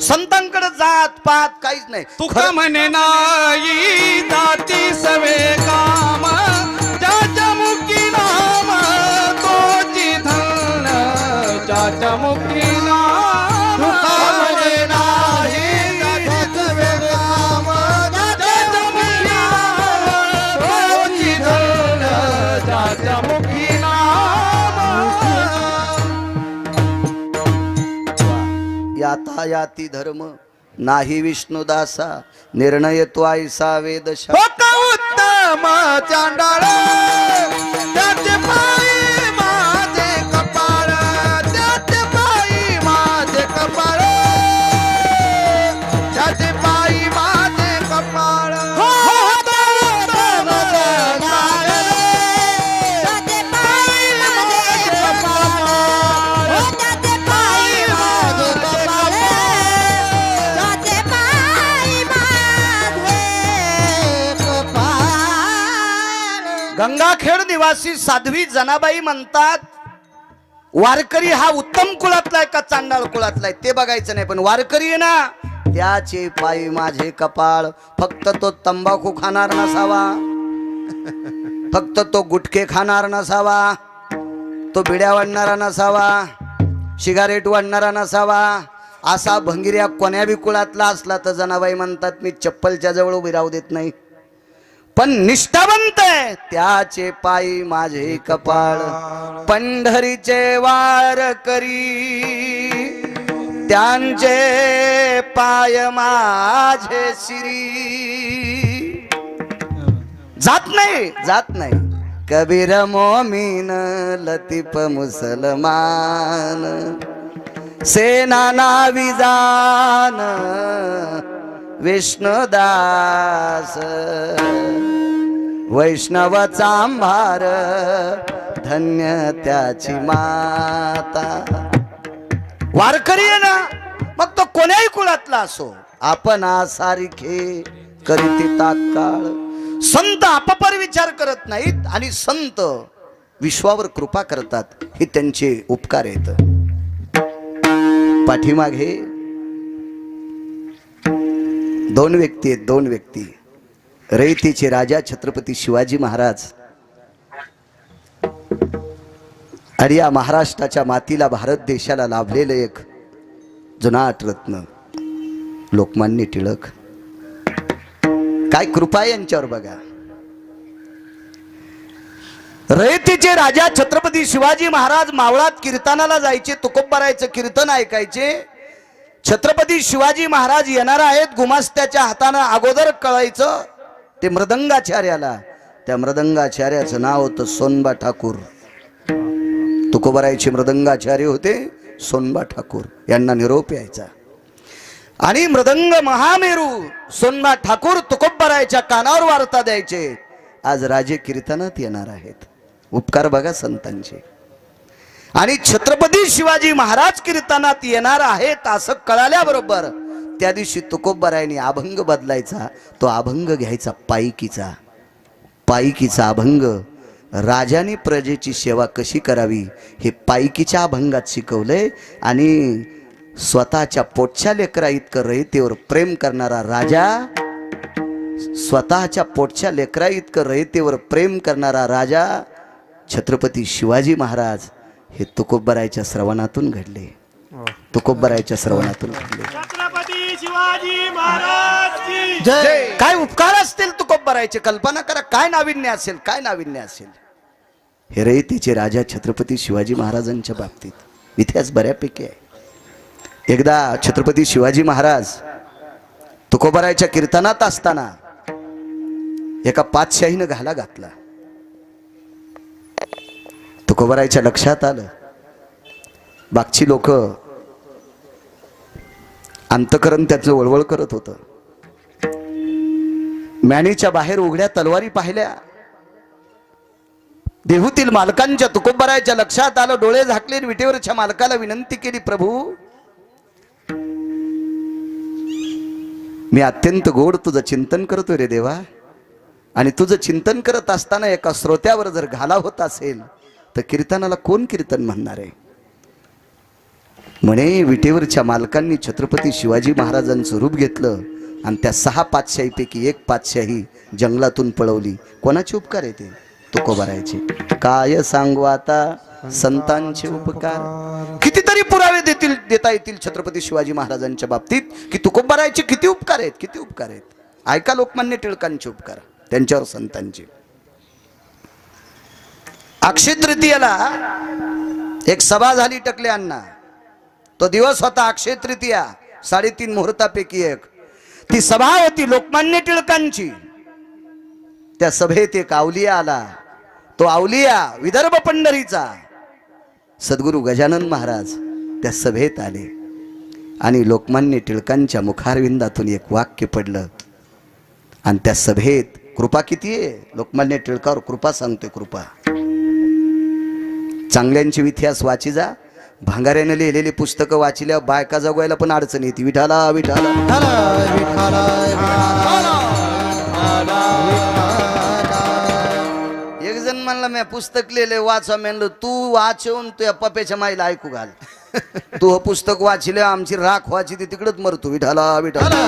संतांकडे जात पात काहीच नाही. तुका म्हणे नाही जाती सवे काम, ज्याच्या मुखी नाम तोची धन, ज्याच्या मुखी नाम. तुका म्हणे नाही जाती सवे काम, ज्याच्या मुखी नाम तोची धन, ज्याच्या मुखी नाम. याता याती धर्म नाही विष्णुदासा निर्णय तो ऐसा वेदशा. उत्तम चांडाळ त्याचे पायी माझे कपाळ, त्याचे पायी माझे कपाळ, त्याचे पायी माझे कपाळ. गंगाखेड निवासी साध्वी जनाबाई म्हणतात, वारकरी हा उत्तम कुळातलाय का चांडाळ कुळातलाय ते बघायचं नाही, पण वारकरी आहे ना त्याचे पायी माझे कपाळ. फक्त तो तंबाखू खाणार नसावा, फक्त तो गुटखे खाणार नसावा, तो बिड्या वाढणारा नसावा, सिगारेट वाढणारा नसावा, असा भंगिऱ्या कोण्या बी कुळातला असला तर जनाबाई म्हणतात मी चप्पलच्या जवळ उभी राहू देत नाही. पण निष्ठावंत आहे त्याचे पायी माझे कपाळ. पंढरीचे वारकरी त्यांचे पाय माझे शिरी. जात नाही जात नाही. कबीर मोमीन लतीफ मुसलमान सेना नावी जान विष्णुदास वैष्णव चांभार धन्य त्याची माता. वारकरी आहे ना मग तो कोण्याही कुळातला असो, आपण सारखे करीती तात्काळ. संत आपापर विचार करत नाहीत आणि संत विश्वावर कृपा करतात, हे त्यांचे उपकार आहेत. पाठीमागे दोन व्यक्ती आहेत, दोन व्यक्ती. रयतेचे राजा छत्रपती शिवाजी महाराज आणि या महाराष्ट्राच्या मातीला भारत देशाला लाभलेलं एक जुनाट रत्न लोकमान्य टिळक. काय कृपा आहे यांच्यावर बघा. रयतेचे राजा छत्रपती शिवाजी महाराज मावळात कीर्तनाला जायचे, तुकोबारायचं कीर्तन ऐकायचे. छत्रपती शिवाजी महाराज येणार आहेत, गुमास्त्याच्या हातानं अगोदर कळायचं ते मृदंगाचार्याला. त्या मृदंगाचार्याचं नाव होतं सोनबा ठाकूर. तुकोबारायचे मृदंगाचार्य होते सोनबा ठाकूर. यांना निरोप यायचा आणि मृदंग महामेरू सोनबा ठाकूर तुकोबारायच्या कानावर वार्ता द्यायचे, आज राजे कीर्तनात येणार आहेत. उपकार बघा संतांचे. आणि छत्रपती शिवाजी महाराज कीर्तनात येणार आहेत असं कळाल्याबरोबर त्या दिवशी तुकोबारायांनी अभंग बदलायचा. तो अभंग घ्यायचा पायकीचा. पायकीचा अभंग राजाने प्रजेची सेवा कशी करावी हे पायकीच्या अभंगात शिकवलंय. आणि स्वतःच्या पोटच्या लेकरा इतकं रयतेवर प्रेम करणारा राजा, स्वतःच्या पोटच्या लेकरा इतकं रयतेवर प्रेम करणारा राजा छत्रपती शिवाजी महाराज हे तुकोबारायच्या श्रवणातून घडले. तुकोबारायच्या श्रवणातून घडले. छत्रपती शिवाजी महाराज की जय. काय उपकार असतील तुकोबारायचे, कल्पना करा काय नाविन्य असेल, काय नाविन्य असेल. हे रयतेचे राजा छत्रपती शिवाजी महाराजांच्या बाबतीत इतिहास बऱ्यापैकी आहे. एकदा छत्रपती शिवाजी महाराज तुकोबारायच्या कीर्तनात असताना एका पातशाहीनं घाला घातला. तुकोबारायच्या लक्षात आलं, बागची लोक अंतकरण त्याचं वळवळ करत होतं. मॅनीच्या बाहेर उघड्या तलवारी पाहिल्या. देहूतील मालकांच्या तुकोबारायच्या लक्षात आलं. डोळे झाकले, विटेवरच्या मालकाला विनंती केली, प्रभू मी अत्यंत गोड तुझं चिंतन करतोय रे देवा, आणि तुझं चिंतन करत असताना एका श्रोत्यावर जर घाला होत असेल तर कीर्तनाला कोण कीर्तन म्हणणार आहे. म्हणे विटेवरच्या मालकांनी छत्रपती शिवाजी महाराजांचं रूप घेतलं आणि त्या 6 पातशाहीपैकी एक पातशाही जंगलातून पळवली. कोणाचे उपकार आहे ते? तुकोबारायचे. काय सांगू आता संतांचे उपकार. कितीतरी पुरावे देता येतील छत्रपती शिवाजी महाराजांच्या बाबतीत की तुकोबारायचे किती उपकार आहेत, किती उपकार आहेत. ऐका लोकमान्य टिळकांचे उपकार, त्यांच्यावर संतांचे. अक्षय तृतीयेला एक सभा झाली टकले अण्णा. तो दिवस होता अक्षय तृतीया. 3.5 मुहूर्तापैकी एक ती सभा होती लोकमान्य टिळकांची. त्या सभेत एक अवलिया आला. तो अवलिया विदर्भ पंढरीचा सद्गुरू गजानन महाराज त्या सभेत आले आणि लोकमान्य टिळकांच्या मुखारविंदातून एक वाक्य पडलं. आणि त्या सभेत कृपा किती आहे, लोकमान्य टिळकावर कृपा सांगतोय. कृपा चांगल्यांचे इतिहास वाची जा. भांगाऱ्याने लिहिलेली पुस्तकं वाचिल्यावर बायका जगवायला पण अडचण येते. विठाला विठाला एक जण म्हणला मी पुस्तक लिहिले वाचा. म्हणलं तू वाचून तुझ्या पप्याच्या माईला ऐकू घाल. तू हे पुस्तक वाचिले आमची राख वाची ती तिकडच मरतो. विठाला विठाला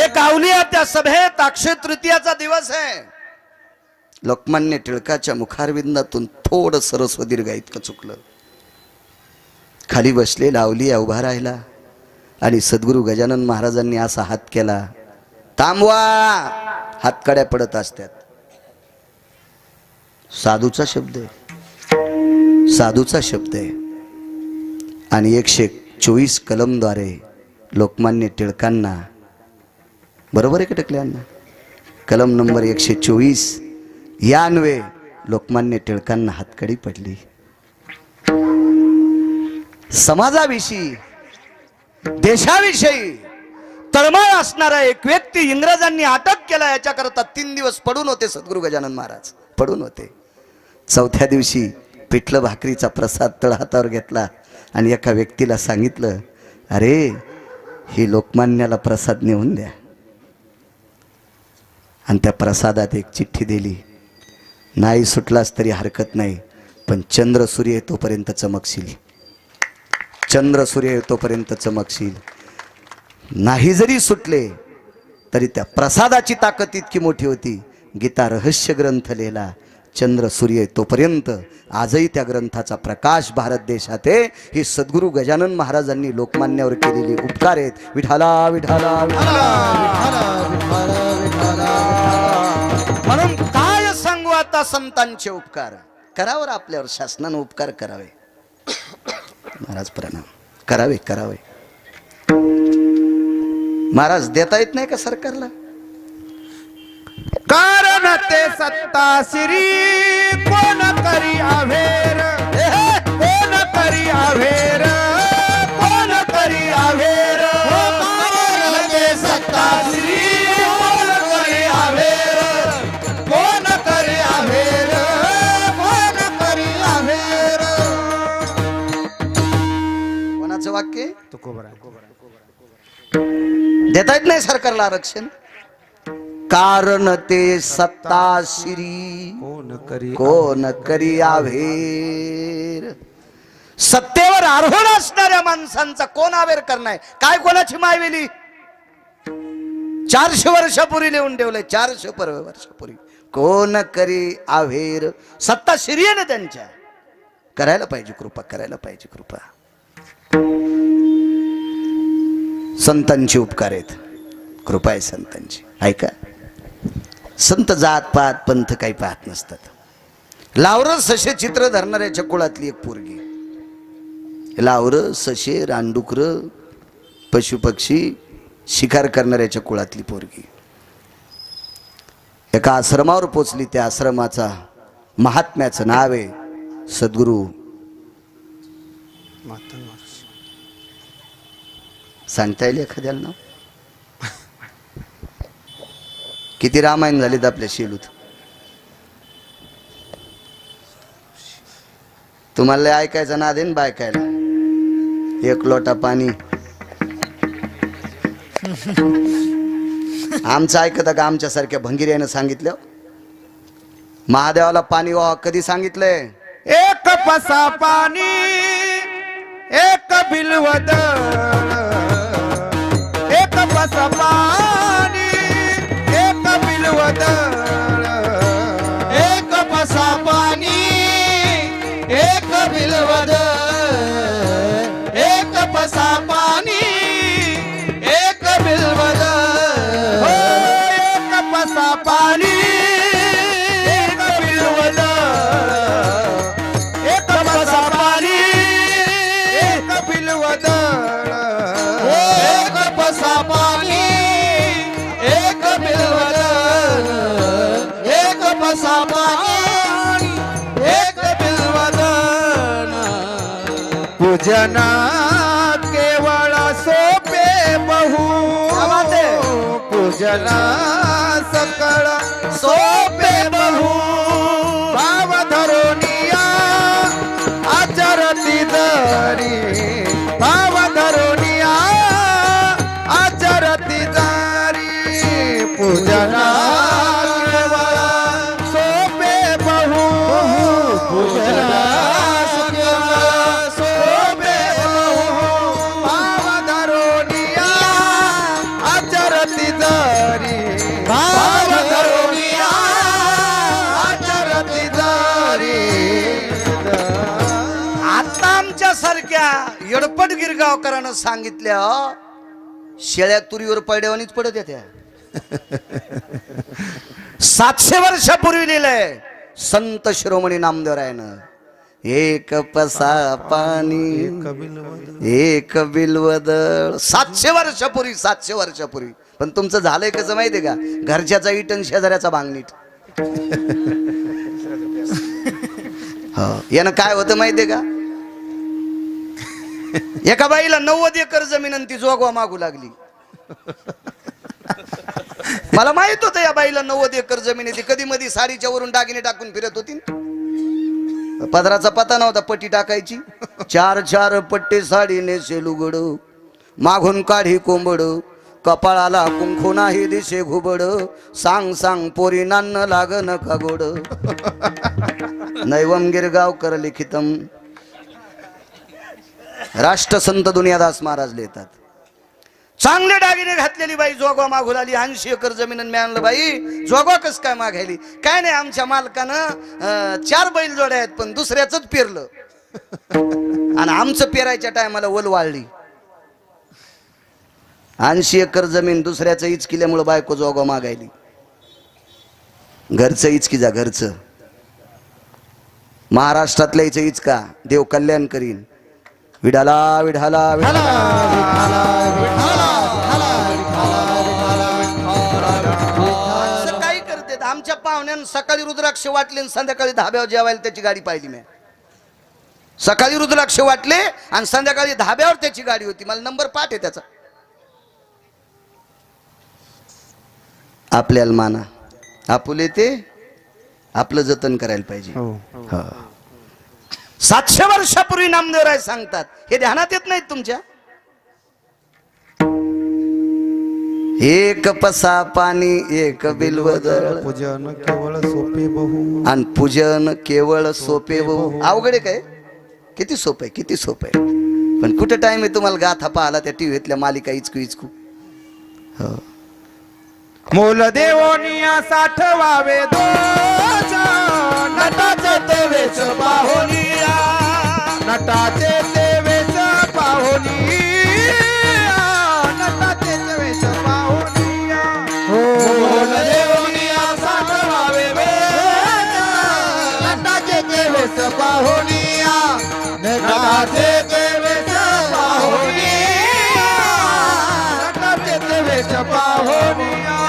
एक अवलिया त्या सभेत. अक्षय तृतीयाचा दिवस आहे. लोकमान्य टिळकाच्या मुखारविंदातून थोडं सरस्व दीर्घ इतकं चुकलं. खाली बसलेला अवलिया उभा राहिला आणि सद्गुरू गजानन महाराजांनी असा हात केला. थांबवा. हातकड्या पडत असतात. साधूचा शब्द आहे, साधूचा शब्द आहे. आणि 124 कलमद्वारे लोकमान्य टिळकांना, बरोबर आहे का टकल्यांना, कलम नंबर 124 या अन्वे लोकमान्य टिळकांना हातकडी पडली. समाजाविषयी देशाविषयी तळमळ असणारा एक व्यक्ती इंग्रजांनी अटक केला. याच्याकरता 3 दिवस पडून होते सद्गुरू गजानन महाराज, पडून होते. 4थ्या दिवशी पिठलं भाकरीचा प्रसाद तळहातावर घेतला आणि एका व्यक्तीला सांगितलं, अरे ही लोकमान्याला प्रसाद नेऊन द्या. आणि त्या प्रसादात एक चिठ्ठी दिली. नाही सुटलास तरी हरकत नाही, पण चंद्र सूर्य येतोपर्यंत चमकशील. चंद्र सूर्य येतोपर्यंत चमकशील. नाही जरी सुटले तरी त्या प्रसादाची ताकद इतकी मोठी होती. गीता रहस्य ग्रंथ लिहिला. चंद्र सूर्य तोपर्यंत आजही त्या ग्रंथाचा प्रकाश भारत देशात आहे. ही सद्गुरू गजानन महाराजांनी लोकमान्यावर केलेली उपकार आहेत. विठाला विठाला म्हणून काय सांगू आता संतांचे उपकार. करावर आपल्यावर शासनानं उपकार करावे. महाराज प्रणाम करावे करावे. महाराज देता येत नाही का सरकारला? कारण ते सत्ता श्री कोण करी अभेर, कोण करी अभेर, कोण करी अभेर. कारण ते सत्ता श्री कोण करी अभेर, कोण करी अभेर, कोण करी अभेर. कोणाचं वाक्य? देता येत नाही सरकारला आरक्षण. कारण ते सत्ता श्री कोण करी अभेर. सत्तेवर आरोहण असणाऱ्या माणसांचा कोण अभेर करणार? काय कोणाची मायवेली? 400 वर्षापूर्वी लिहून ठेवलंय. 400 वर्षापूर्वी कोण करी अभेर. सत्ता श्री आहे ना त्यांच्या. करायला पाहिजे कृपा, करायला पाहिजे कृपा. संतांची उपकार आहेत, कृपा आहे संतांची. ऐका, संत जात पात पंथ काही पाहत नसतात. लावरं सशे चित्र धरणाऱ्याच्या कुळातली एक पोरगी. लावरं सशे रानडुकर पशुपक्षी शिकार करणाऱ्याच्या कुळातली पोरगी एका आश्रमावर पोचली. त्या आश्रमाचा महात्म्याचं नाव आहे सद्गुरू. सांगता येईल एखाद्याला नाव? किती रामायण झालेत आपल्या शेलूत. तुम्हाला ऐकायचं ना देन बायकायला. एक लोटा पाणी आमचं ऐकतं का? आमच्यासारख्या भंगिऱ्यानं सांगितलं. महादेवाला पाणी व्हा कधी सांगितलंय? एक पसा पाणी एक बिलवद, एक पसा पाणी एक बिलवद, एक पसा पाणी एक बिलवद, एक पसा पाणी एक बिलवद, एक पसा पाणी एक बिलवद, एक पसा पाणी पूजन केवळ सोपे बहु क्या बात है? पूजन सकळ सोपे बहु भाव धरुनिया आचरती जरी भाव धरुनिया आचरती जरी पूजन केवळ सोपे बहु पूजन सोपे बहु भाव धरुनिया आचरती जरी भाव धरुनिया आचरती जरी आता आमच्या सारख्या येडपट गिरगावकरांना सांगितल्या शेळ्या तुरीवर पडल्यावानीच पडत येत्या 700 वर्षापूर्वी लिहिलंय संत शिरोमणी नामदेवरायानं. एक पसा पाणी एक बिलवदळ 700 वर्षापूर्वी 700 वर्षापूर्वी. पण तुमचं झालंय कसं माहितीये का? घरच्याचा इट आणि शेजाऱ्याचा भांगणीट. हो यानं काय होतं माहितीये का? एका बाईला 90 एकर जमीन आणि ती जोगवा मागू लागली. मला माहित होतं या बाईला 90 एकर जमीन आहे. ती कधी मधी साडीच्या वरून दागिने टाकून फिरत होती. पदराचा पता नव्हता पट्टी टाकायची. 4 पट्टे साडी नेसे लुगड मागून काढी कोंबड कपाळाला कुंकू नाही दिसे घुबड सांग सांग पोरी नान्न लागन का गोड. नैवम गिरगावकर लिखितम राष्ट्रसंत दुनियादास महाराज लिहितात. चांगले दागिने घातलेली बाई जोगवा मागू लागली. 80 एकर जमीन मिळालं. बाई जोगवा कस काय मागायली? काय नाही आमच्या मालकानं 4 बैल जोड्या आहेत पण दुसऱ्याच पेरलं आणि आमचं पेरायच्या टायमाला वल वाळली. 80 एकर जमीन दुसऱ्याचं इचकिल्यामुळे बायको जोगवा मागायली. घरचं इचकी जा घरचं. महाराष्ट्रातल्या इचं इचका देव कल्याण करीन. विठाला विठाला विठाला काही करते. आमच्या पाहुण्यानं सकाळी रुद्राक्ष वाटले आणि संध्याकाळी धाब्यावर जेवायला त्याची गाडी पाहिली मी. सकाळी रुद्राक्ष वाटले आणि संध्याकाळी धाब्यावर त्याची गाडी होती. मला नंबर पाठ आहे त्याचा. आपल्याला माना आपुले ते आपलं जतन करायला पाहिजे. 700 वर्षापूर्वी नामदेवराय सांगतात. हे ध्यानात येत नाहीत तुमच्या? एक पसा पाणी एक बिलवदळ पूजन केवळ सोपे बहु आणि पूजन केवळ सोपे बहु. अवघड आहे काय? किती सोपं आहे किती सोपं आहे. पण कुठं टाइम आहे तुम्हाला गाथा पाहाला त्या टीव्हीतल्या मालिका इचकू इचकू. हो मोल देवोनिया साठवावे दोष नटाचे तेवेच पाहोनिया नटाचे तेवेच पाहोनिया नटाचे तेवेच पाहोनिया मोल देवोनिया साठवावे नटाचे तेवेच पाहोनिया नटाचे तेवेच पाहोनिया नटाचे तेवेच पाहोनिया.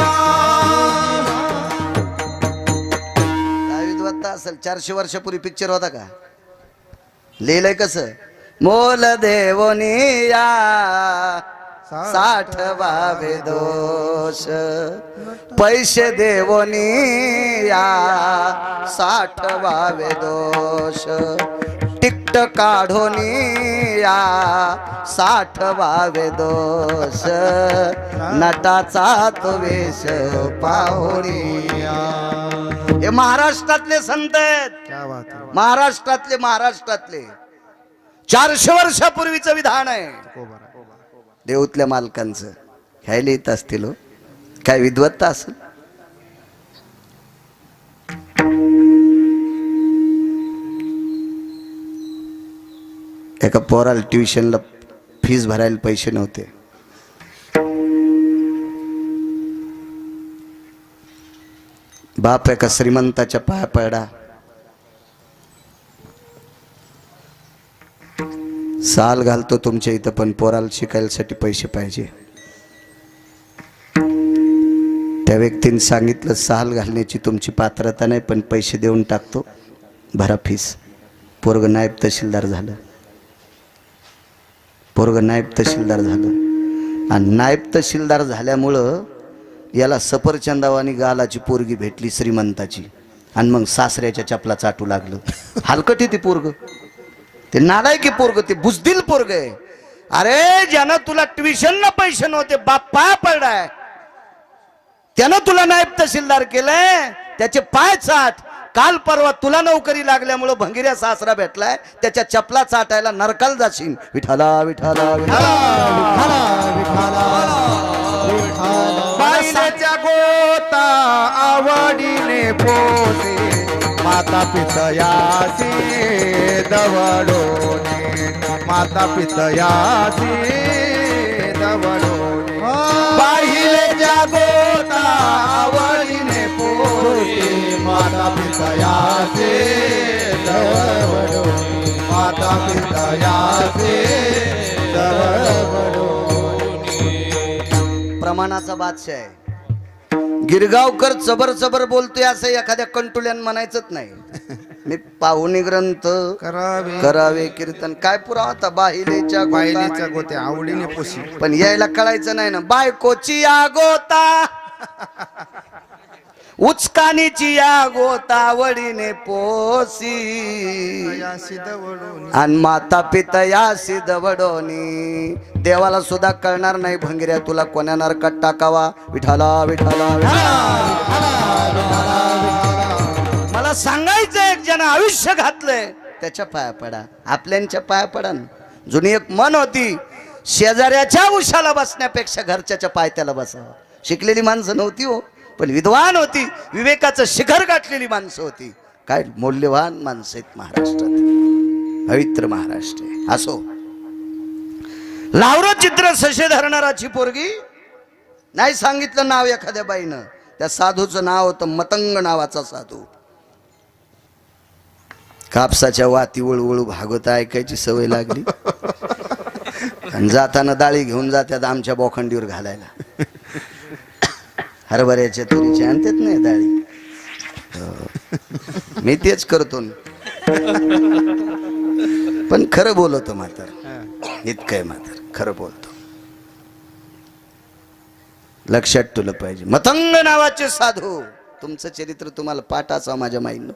असेल 400 वर्षापूर्वी पिक्चर होता का? लिहिलंय कसं? मोल देवोनिया साठवावे दोष पैसे देवोनिया साठवावे दोष तिकट काढोनिया साठवावे दोष नटाचा तो वेश पाहुनिया. हे महाराष्ट्रातले संत आहेत. क्या बात है. महाराष्ट्रातले 400 वर्षापूर्वीचं विधान आहे. देऊतल्या मालकांचं घ्यायला येत असतील. काय विद्वत्ता असेल. एका पोराला ट्युशनला फीस भरायला पैसे नव्हते. बाप एका श्रीमंताच्या पाया पडा. साल घालतो तुमच्या इथं पण पोराला शिकायसाठी पैसे पाहिजे. त्या व्यक्तीने सांगितलं साल घालण्याची तुमची पात्रता नाही पण पैसे देऊन टाकतो भरा फीस. पोरग नायब तहसीलदार झालं. पोरग नायब तहसीलदार झालं आणि नायब तहसीलदार झाल्यामुळं याला सफरचंदावानी गालाची पोरगी भेटली श्रीमंताची आणि मग सासऱ्याच्या चपला चाटू लागलं. हलकटी ती पोरग, ते नालायकी पोरग, ते बुजदिल पोरग आहे. अरे ज्यानं तुला ट्युशनला पैसे नव्हते बाप पाय पडलाय, त्यानं तुला नायब तहसीलदार केलंय, त्याचे पाय चाट. काल परवा तुला नोकरी लागल्यामुळं भंगिऱ्या सासरा भेटलाय, त्याच्या चपला चाटायला नरकाल जाशील. विठाला विठाला बाईलेच्या गोता आवडीने पोसे माता पितयासी दवडोने माता पितयासी दवडोने बाईलेच्या गोता आवडीने पोसे माता पितयासी दवडोने माता पितयासी दवडोने. प्रमाणाचा बादशाह आहे. गिरगावकर चबर चबर बोलतोय असं एखाद्या कंटुल्यान म्हणायचंच नाही. मी पाहुणी ग्रंथ करावे कीर्तन काय पुरावा होता. बाहिलेच्या बायलेच्या गोत्या आवडीने पोशी पण यायला कळायचं नाही ना. बायकोची या गोता उचकानीची या गोता वडीने पोसी आणि माता पिता या सिद्धवडोनी. देवाला सुद्धा कळणार नाही भंगिऱ्या तुला कोण्या नरकात टाकावा. विठाला विठाला मला सांगायचं, एक जण आयुष्य घातलंय त्याच्या पाया पडा, आपल्यांच्या पाया पडा. जुनी एक मन होती, शेजाऱ्याच्या उशाला बसण्यापेक्षा घरच्याच्या पायथ्याला बसावं. शिकलेली माणसं नव्हती हो, पण विद्वान होती, विवेकाचं शिखर गाठलेली माणसं होती. काय मौल्यवान माणसं आहेत महाराष्ट्रात, पवित्र महाराष्ट्र आहे. असो, लावरं चित्र सशे धरणाराची पोरगी. नाही सांगितलं नाव एखाद्या बाईनं, त्या साधूचं नाव होतं मतंग नावाचा साधू. कापसाच्या वाती वळवळू भागवत ऐकायची सवय लागली आणि जाताना डाळी घेऊन जात्यात आमच्या बोखंडीवर घालायला. हरभऱ्याच्या तुरीच्या आणतात नाही डाळी, मी तेच करतो पण खरं बोलतो मात्र, इतकंय मात्र खरं बोलतो. लक्षात ठेवलं पाहिजे. मतंग नावाचे साधू, तुमचं चरित्र तुम्हाला पाठ असावं माझ्या माईनं.